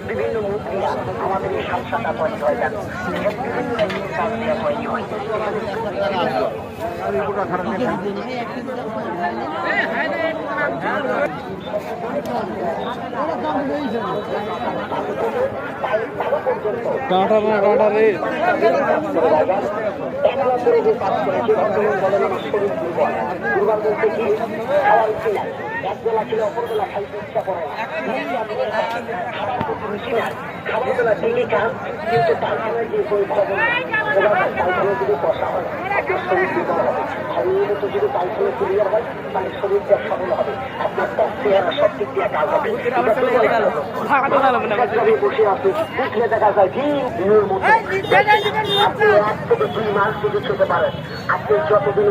বিভিন্ন মুদ্রিয়া আমাদের এই সংসারটা তৈরি হয়ে যাবে। বিভিন্ন রকমের কাজ তৈরি হয়। একবেলা ছিল অপরবেলা খাইতে ইচ্ছা করে খাবারবেলা ডেলি খান, কিন্তু তারপরে যে বই খবর পায়খানা যদি কষা হয় আপনার শরীর দুর্বল হবে। আর নিয়মিত যদি পায়খানা ক্লিয়ার হয় তাহলে শরীরটা সবল হবে, আপনার চেহারা সব দিক দিয়ে কাজ হবে। বসে আপনি উঠলে দেখা যায় দিনের মধ্যে আপনি 1 থেকে 2 মাস যদি খেতে পারেন, আপনি যতদিন